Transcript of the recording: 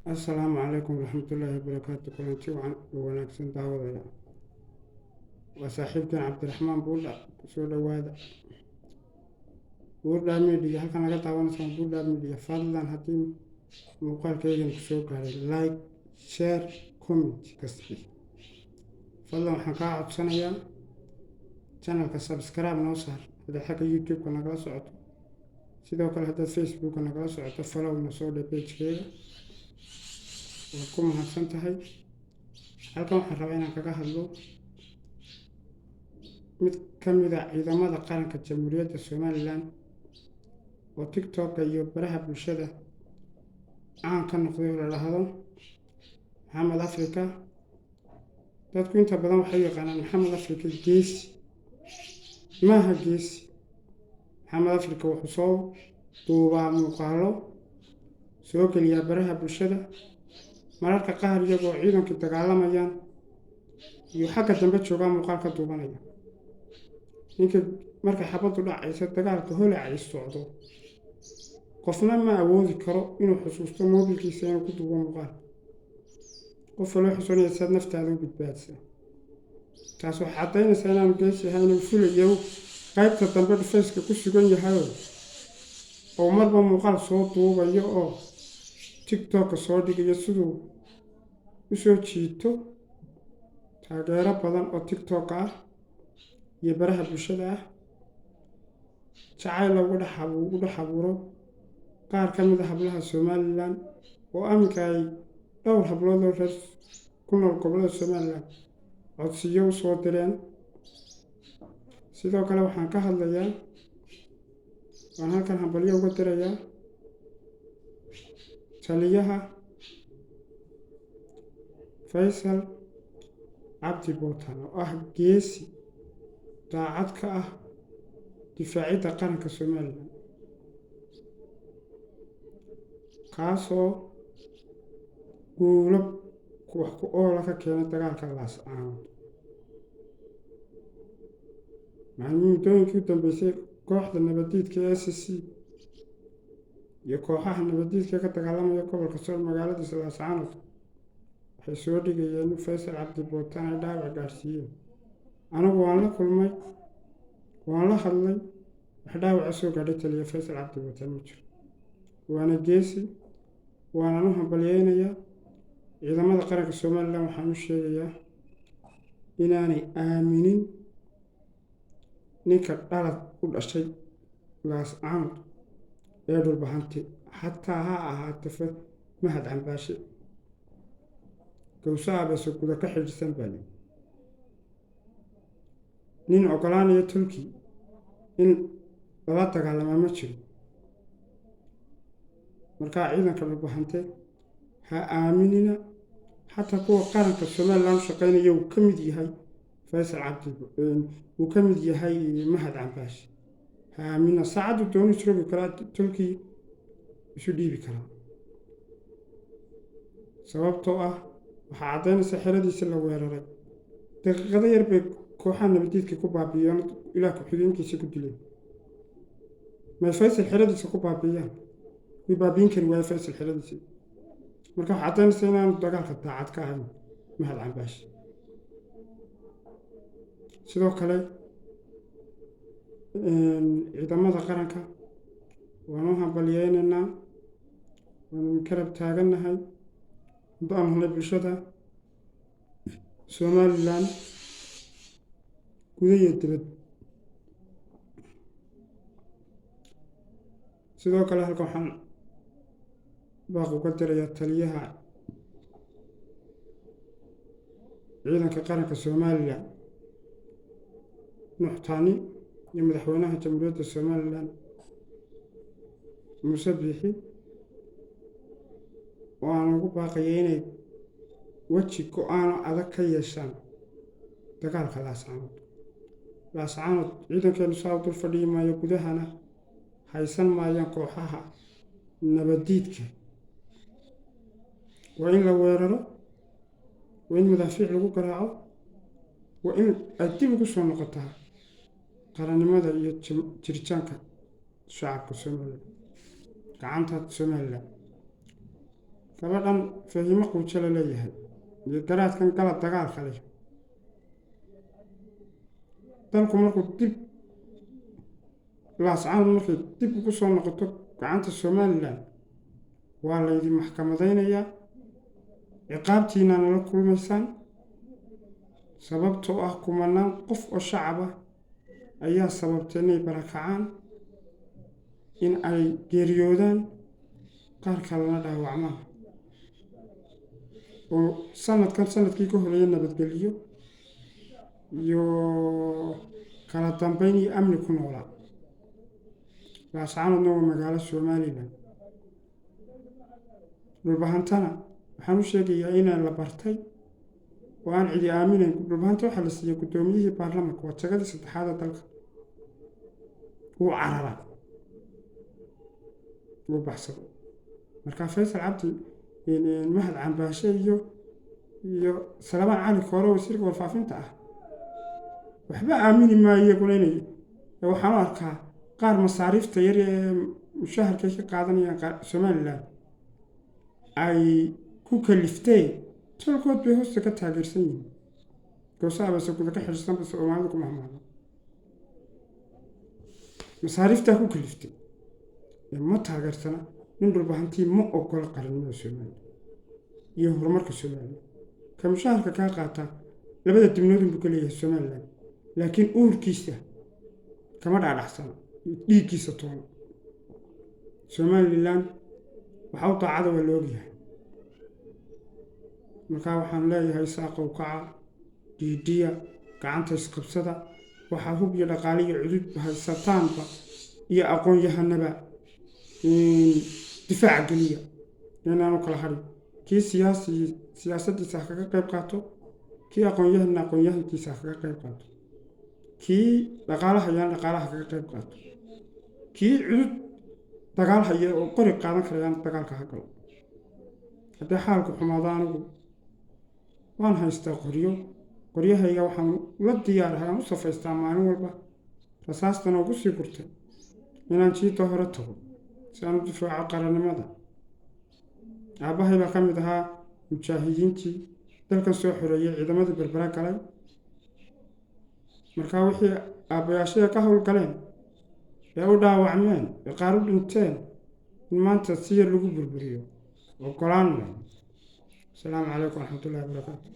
السلام عليكم ورحمة الله وبركاته. كلنتي وناكسن دعوة وصاحبكم عبد الرحمن بولا سودا وادا بولا ميديا هل كان قطع وانا سان بولا ميديا فضلا هتيم مقال كيجن كسوق على لايك شير كومنت كسبي فضلا حكا عد سنة channel كسبسكرايب نوصل هذا حكا يوتيوب كنا قلا سعوتو سيدو كلا هذا فيسبوك كنا قلا سعوتو فلو نسودا بيج كيجا وكم هسنتهي هل كان حرابينا كاكا هلو mid ka mid ah ciidamada qaranka Jamhuuriyadda Somaliland oo TikTok iyo baraha bulshada caan ka noqday oo la yiraahdo Maxamed Afrika. Dadku inta badan waxay u yaqaanaan Maxamed Afrika geesi. Maaha geesi. Maxamed Afrika wuxuu soo duubaa muuqaallo soo geliya baraha bulshada mararka qaar iyagoo ciidanka dagaalamayaan iyo xagga dambe jooga muuqaal ka duubanaya. ninka markay xabadu dhacaysa dagaalka holac ay socdo qofna ma awoodi karo inuu xusuusto moobilkiisa inuu ku duubo muuqaal qof loo xusuunayo naftaada u badbaadisa taas waxay caddaynaysaa inaan geesi ahay inuu fulayo qaybta dambe dhufayska ku sugan yahay oo marba muuqaal soo duubayo oo TikTok soo dhigayo siduu u soo jiito taageero badan oo TikTok ah iyo baraha bulshada ah jacayl lagu dhex abuuro qaar ka mid ah hablaha Somaliland oo aminka ay dhowr hablood oo reer ku nool gobolada Somaliland codsiyo u soo direen. sidoo kale waxaan ka hadlayaa waan halkan hambalyo uga dirayaa taliyaha Faysal Cabdi Bootaan oo ah geesi daacad ka ah difaacidda qaranka Somaliland kaasoo guulo wax ku ool ka keenay dagaalka Laascaanood. maalmooyinkii u dambeysay kooxda nabadiidka ee SSC iyo kooxaha nabadiidka ka dagaalamaya gobolka Sool magaalada Laascaanood waxay soo dhigayeen in Faysal Cabdi Bootaan ay dhaawac gaarsiiyeen. anigu waan la kulmay waan la hadlay wax dhaawac soo gaadhay taliya Faysal Cabdi Bootaan ma jiro. waana geesi waana u hambalyeynaya ciidamada qaranka Somaliland. waxaan u sheegayaa inaanay aaminin ninka dhalad u dhashay Laascaanood ee dhulbahante xataa ha ahaato Mahad Cambaashe gowsaha baa soo guda ka xidhisan baa nin ogolaanaya Turkey in lala dagaalamo ma jiro. markaa ciidanka dhulbahante ha aaminina xataa kuwa qaranka Somaliland shaqeynaya uu ka mid yahay Faysal Cabdi uu ka mid yahay Mahad Cambaashe ha aamina saacadu dooni joogi kara Turkey isu dhiibi kara sababtoo ah waxa caddaynaysa xeradiisa la weeraray daqiiqado yar bay kooxaha nabadiidka ku baabi'iyeen ilaa ku xigeenkiisa ku dileen. ma Faysal xeradiisa ku baabi'iyaan way baabi'in kari waayay Faysal xeradiisa. marka waxa caddaynaysa inaan dagaalka daacad ka ahayn Mahad Cambaashe. sidoo kale ciidamada qaranka waan u hambalyeynaynaa waan karab taagannahay haddaanu bulshada Somaliland gudaha iyo dibadda. sidoo kale halkan waxaan baaq uga dirayaa taliyaha ciidanka qaranka Somaliland Nuux Taani iyo madaxweynaha Jamhuuriyadda Somaliland Muuse Biixi oo aan ugu baaqayay inay weji go'aan adag ka yeeshaan dagaalka Laascaanood. ciidankeenu saa u dul fadhiyi maayo gudahana haysan maayaan kooxaha nabadiidka. waa in la weeraro waa in madaafiic lagu garaaco waa in ay dib ugu soo noqotaa qarannimada iyo jiritaanka shacabka Somaliland gacanta Somaliland gabadhan fahimo quujo la leeyahay iyo garaadkan galab dagaal kale dalku markuu dib laascaan markay dib ugu soo noqoto gacanta Somaliland waa laydin maxkamadaynayaa ciqaabtiina nala kulmaysaan sababtoo ah kumanaan qof oo shacab ah ayaa sababtay inay barakacaan in ay geeriyoodaan qaar kalena dhaawacmaan oo sanadkan sanadkii ka horeeyay nabadgelyo iyo kala dambeyn iyo amni ku noolaa laascaanoodna waa magaalo Somaliland dhulbahantana waxaan u sheegayaa inaan la bartay oo aan cidi aaminayn dhulbahanta waxaa la siiyey guddoomiyihii baarlamaanka waa jagadii saddexaad ee dalka wuu cararaa wuu baxsaday markaa Faysal Cabdi mahad cambaashe iyo Salabaan Cali Koore wasiirka warfaafinta ah waxba aamini maayo iyaguna inay waxaan u arkaa qaar masaariifta yar ee mushaharkay ka qaadanayaan Somaliland ay ku kaliftay tolkood bay hoosta ka taageersan yihiin goosaha base kuda ka xirsan base Soomaalida ku mahmaado masaariifta ku kaliftay ma taageersana nin dhulbahantii ma ogola qaranimada Soomaaliya iyo horumarka Soomaaliya ka mushaharka ka qaata labada dibnood buu ka leeyahay Somaliland laakiin uurkiisa kama dhaadhacsana dhiiggiisa toona Somaliland waxa uu taacada waa la ogyahay markaa waxaan leeyahay saaqow kaca diidiya gacanta isqabsada waxaa hub iyo dhaqaale iyo cudud haysataanba iyo aqoon-yahanaba difaaca geliya inaanu kala harin kii siyaasaddiisa ha kaga qayb qaato kii aqoon-yahankiisa ha kaga qayb qaato kii dhaqaalaha yaan dhaqaalaha kaga qayb qaato kii cudud dagaal haya oo qori qaadan karayaan dagaalka ha galo haddii xaalku xumaado anigu waan haystaa qoryahayga waxaan la diyaarahay aan u safaystaa maalin walba rasaastana ugu sii gurtay inaan jiita hore tago si aan u difaaco qarannimada aabbahay baa ka mid ahaa mujaahidiintii dalkan soo xoreeyay ciidamadii berbera galay markaa wixii aabbayaashada ka howlgaleen ee u dhaawacmeen ee qaar u dhinteen in maanta si yar lagu burburiyo ogolaan maayo. Asalaamu calaykum waraxmatullaahi wabarakaatu.